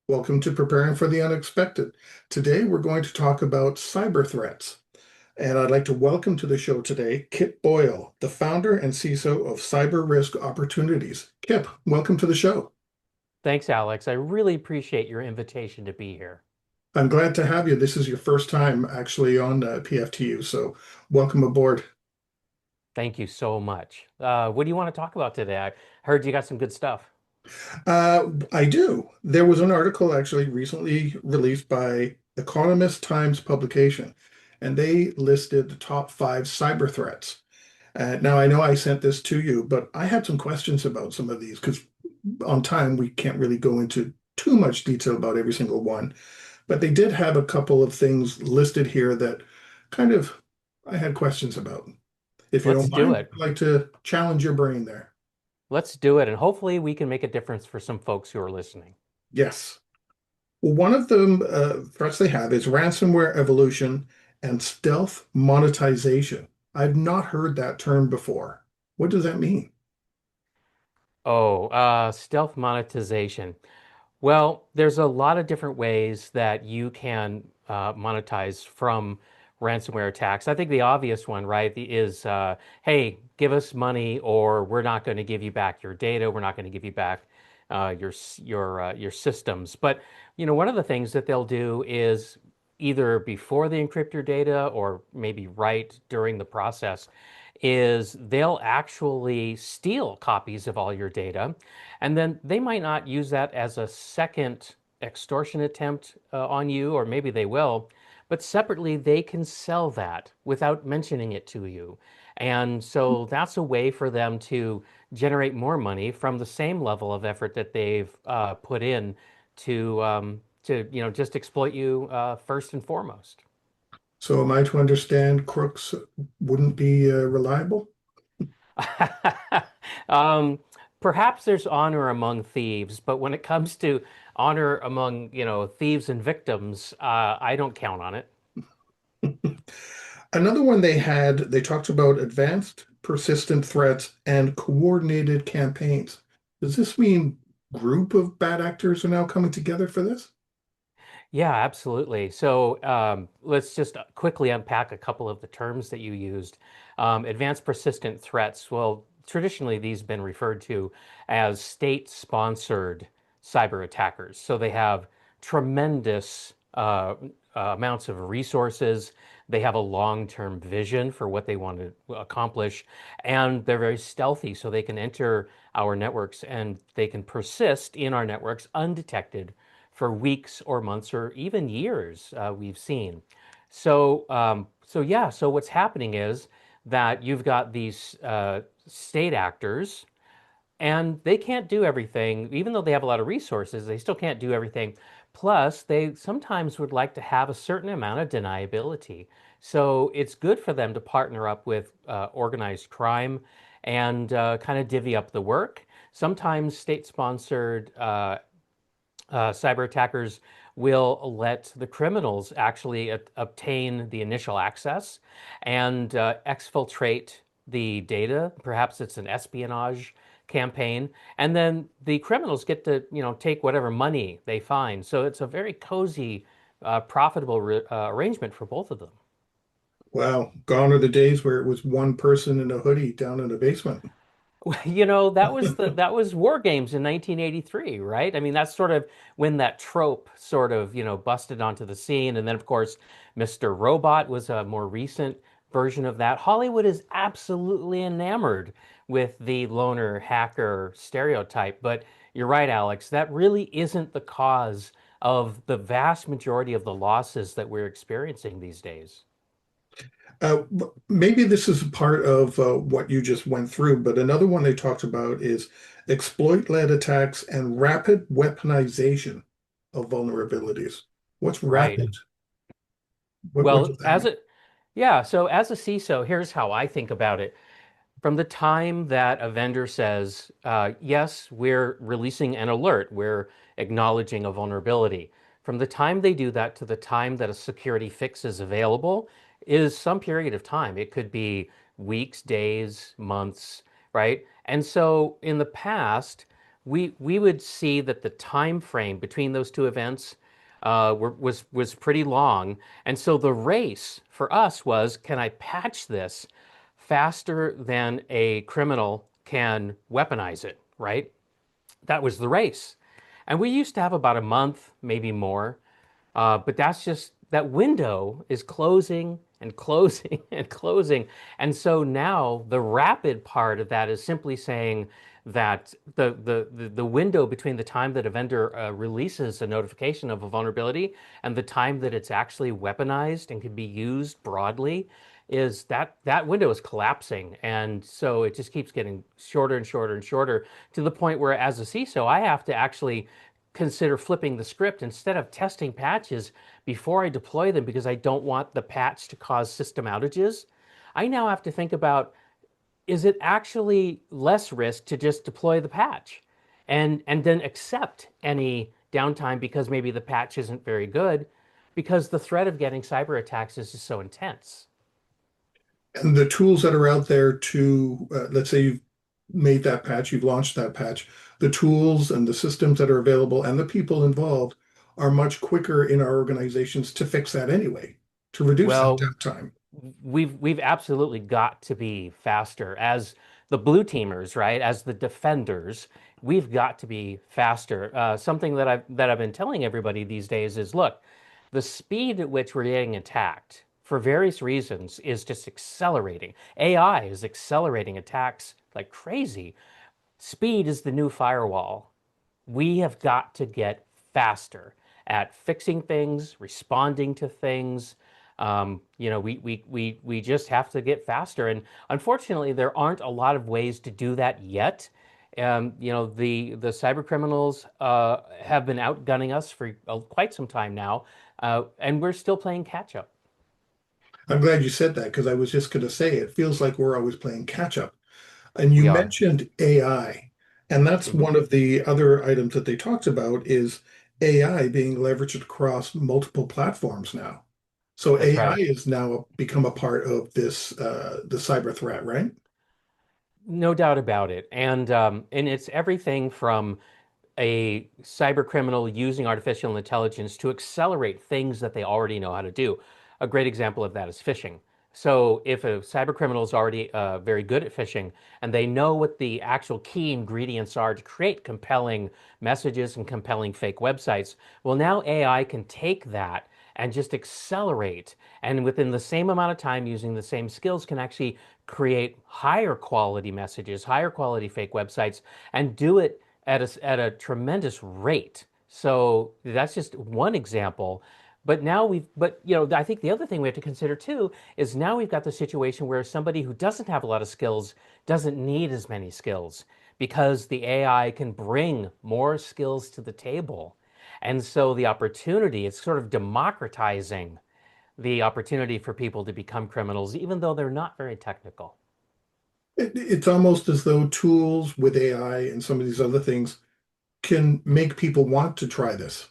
Welcome to Preparing for the Unexpected. Today we're going to talk about cyber threats. And I'd like to welcome to the show today Kip Boyle, the founder and CISO of Cyber Risk Opportunities. Kip, welcome to the show. Thanks, Alex. I really appreciate your invitation to be here. I'm glad to have you. This is your first time actually on PFTU, so welcome aboard. Thank you so much. What do you want to talk about today? I heard you got some good stuff. I do. There was an article actually recently released by Economist Times publication, and they listed the top five cyber threats. Now, I know I sent this to you, but I had some questions about some of these because on time we can't really go into too much detail about every single one. But they did have a couple of things listed here that kind of I had questions about. If you Let's don't do mind, it. I'd like to challenge your brain there. Let's do it. And hopefully we can make a difference for some folks who are listening. Yes. Well, one of the threats they have is ransomware evolution and stealth monetization. I've not heard that term before. What does that mean? Oh, stealth monetization. Well, there's a lot of different ways that you can monetize from ransomware attacks. I think the obvious one, right, is hey, give us money, or we're not going to give you back your data. We're not going to give you back your systems. But one of the things that they'll do is either before they encrypt your data, or maybe right during the process, is they'll actually steal copies of all your data, and then they might not use that as a second extortion attempt on you, or maybe they will, but separately they can sell that without mentioning it to you. And so that's a way for them to generate more money from the same level of effort that they've put in to just exploit you first and foremost. So am I to understand crooks wouldn't be reliable? Um, Perhaps there's honor among thieves, but when it comes to honor among, thieves and victims, I don't count on it. Another one they talked about advanced persistent threats and coordinated campaigns. Does this mean group of bad actors are now coming together for this? Yeah, absolutely. So let's just quickly unpack a couple of the terms that you used. Advanced persistent threats. Well, traditionally, these have been referred to as state-sponsored cyber attackers. So they have tremendous amounts of resources. They have a long-term vision for what they want to accomplish, and they're very stealthy, so they can enter our networks and they can persist in our networks undetected for weeks or months or even years, we've seen. So yeah, so what's happening is that you've got these state actors, and they can't do everything. Even though they have a lot of resources, they still can't do everything. Plus, they sometimes would like to have a certain amount of deniability. So it's good for them to partner up with organized crime and kind of divvy up the work. Sometimes state-sponsored cyber attackers will let the criminals actually obtain the initial access and exfiltrate the data. Perhaps it's an espionage campaign, and then the criminals get to take whatever money they find. So it's a very cozy, profitable arrangement for both of them. Wow, gone are the days where it was one person in a hoodie down in a basement. That was War Games in 1983, right? I mean, that's sort of when that trope sort of, busted onto the scene. And then, of course, Mr. Robot was a more recent version of that. Hollywood is absolutely enamored with the loner hacker stereotype. But you're right, Alex, that really isn't the cause of the vast majority of the losses that we're experiencing these days. Maybe this is part of what you just went through, but another one they talked about is exploit-led attacks and rapid weaponization of vulnerabilities. What's Right. rapid? What Well, does that mean? yeah, so as a CISO, here's how I think about it. From the time that a vendor says, yes, we're releasing an alert, we're acknowledging a vulnerability, from the time they do that to the time that a security fix is available is some period of time. It could be weeks, days, months, right? And so in the past, we would see that the time frame between those two events was pretty long. And so the race for us was, can I patch this faster than a criminal can weaponize it, right? That was the race. And we used to have about a month, maybe more. But that's just that window is closing and closing and closing. And so now the rapid part of that is simply saying that the window between the time that a vendor releases a notification of a vulnerability and the time that it's actually weaponized and can be used broadly is that window is collapsing. And so it just keeps getting shorter and shorter and shorter to the point where as a CISO, I have to actually consider flipping the script instead of testing patches before I deploy them because I don't want the patch to cause system outages. I now have to think about, is it actually less risk to just deploy the patch and then accept any downtime because maybe the patch isn't very good because the threat of getting cyber attacks is just so intense. And the tools that are out there to, let's say you've made that patch, you've launched that patch, the tools and the systems that are available and the people involved are much quicker in our organizations to fix that anyway, to reduce that Well, downtime. we've absolutely got to be faster as the blue teamers, right? As the defenders, we've got to be faster. Something that I've been telling everybody these days is, look, the speed at which we're getting attacked for various reasons is just accelerating. AI is accelerating attacks like crazy. Speed is the new firewall. We have got to get faster at fixing things, responding to things. We just have to get faster. And unfortunately, there aren't a lot of ways to do that yet. The cyber criminals have been outgunning us for quite some time now, and we're still playing catch up. I'm glad you said that because I was just going to say it feels like we're always playing catch up. And you We are. mentioned AI, and that's Mhm. one of the other items that they talked about is AI being leveraged across multiple platforms now. So That's AI right. has now become a part of this the cyber threat, right? No doubt about it. And it's everything from a cyber criminal using artificial intelligence to accelerate things that they already know how to do. A great example of that is phishing. So if a cyber criminal is already very good at phishing and they know what the actual key ingredients are to create compelling messages and compelling fake websites, well, now AI can take that and just accelerate. And within the same amount of time, using the same skills, can actually create higher quality messages, higher quality fake websites, and do it at a tremendous rate. So that's just one example. But I think the other thing we have to consider too is now we've got the situation where somebody who doesn't have a lot of skills doesn't need as many skills because the AI can bring more skills to the table. And so the opportunity, it's sort of democratizing the opportunity for people to become criminals, even though they're not very technical. It's almost as though tools with AI and some of these other things can make people want to try this.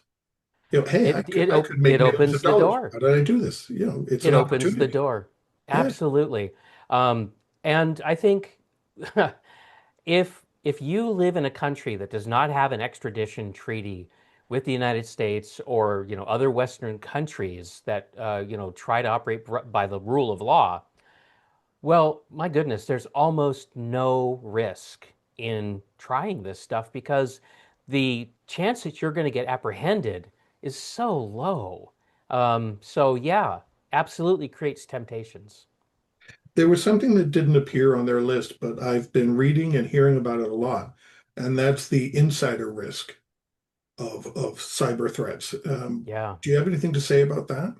Hey, I could make It millions of opens the dollars. door. How did I do this? It's It an opens the opportunity. door. Yeah. Absolutely. And I think if you live in a country that does not have an extradition treaty with the United States or other Western countries that try to operate by the rule of law, well, my goodness, there's almost no risk in trying this stuff because the chance that you're going to get apprehended is so low. So yeah, absolutely creates temptations. There was something that didn't appear on their list, but I've been reading and hearing about it a lot, and that's the insider risk of cyber threats. Yeah. Do you have anything to say about that?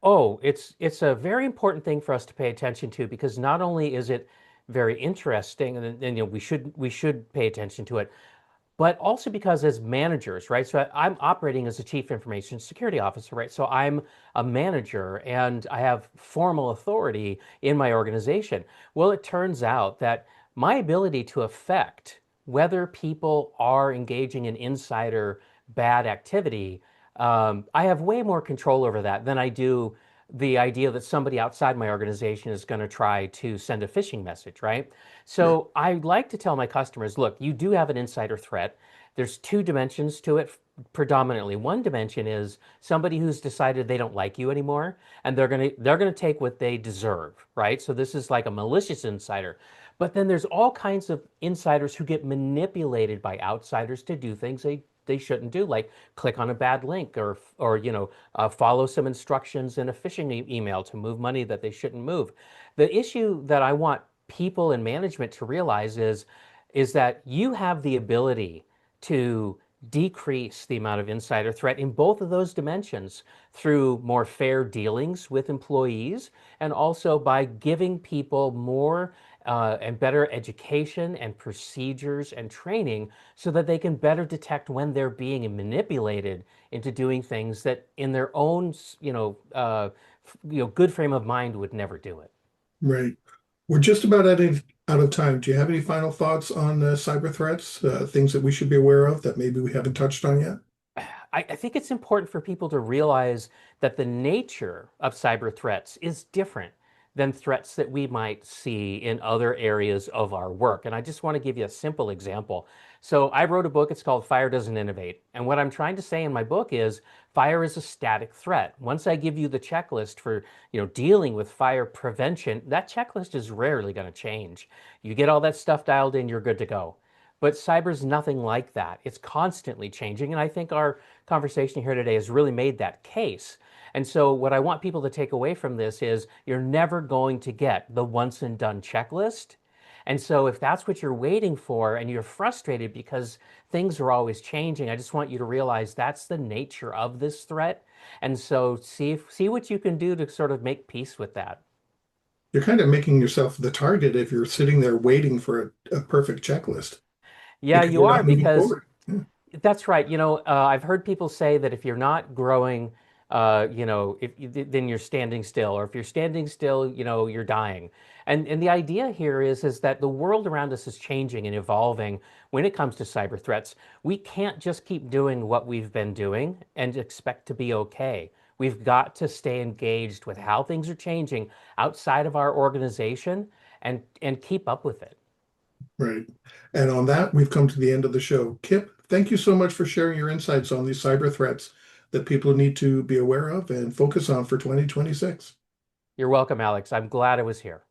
Oh, it's a very important thing for us to pay attention to because not only is it very interesting, and we should pay attention to it, but also because as managers, right? So I'm operating as a chief information security officer, right? So I'm a manager and I have formal authority in my organization. Well, it turns out that my ability to affect whether people are engaging in insider bad activity, I have way more control over that than I do the idea that somebody outside my organization is going to try to send a phishing message, right? Right. So I like to tell my customers, look, you do have an insider threat. There's two dimensions to it predominantly. One dimension is somebody who's decided they don't like you anymore and they're going to take what they deserve, right? So this is like a malicious insider. But then there's all kinds of insiders who get manipulated by outsiders to do things they shouldn't do, like click on a bad link or follow some instructions in a phishing email to move money that they shouldn't move. The issue that I want people in management to realize is that you have the ability to decrease the amount of insider threat in both of those dimensions through more fair dealings with employees and also by giving people more and better education and procedures and training so that they can better detect when they're being manipulated into doing things that in their own, good frame of mind would never do it. Right. We're just about out of time. Do you have any final thoughts on cyber threats, things that we should be aware of that maybe we haven't touched on yet? I think it's important for people to realize that the nature of cyber threats is different than threats that we might see in other areas of our work. And I just want to give you a simple example. So I wrote a book, it's called Fire Doesn't Innovate. And what I'm trying to say in my book is fire is a static threat. Once I give you the checklist for, dealing with fire prevention, that checklist is rarely going to change. You get all that stuff dialed in, you're good to go. But cyber's nothing like that. It's constantly changing. And I think our conversation here today has really made that case. And so, what I want people to take away from this is you're never going to get the once and done checklist. And so, if that's what you're waiting for and you're frustrated because things are always changing, I just want you to realize that's the nature of this threat. And so, see what you can do to sort of make peace with that. You're kind of making yourself the target if you're sitting there waiting for a perfect checklist Yeah, because you you're are not moving because forward. Yeah. that's right. I've heard people say that if you're not growing, then you're standing still, or if you're standing still, you're dying. And the idea here is that the world around us is changing and evolving when it comes to cyber threats. We can't just keep doing what we've been doing and expect to be okay. We've got to stay engaged with how things are changing outside of our organization and keep up with it. Right. And on that, we've come to the end of the show. Kip, thank you so much for sharing your insights on these cyber threats that people need to be aware of and focus on for 2026. You're welcome, Alex. I'm glad I was here.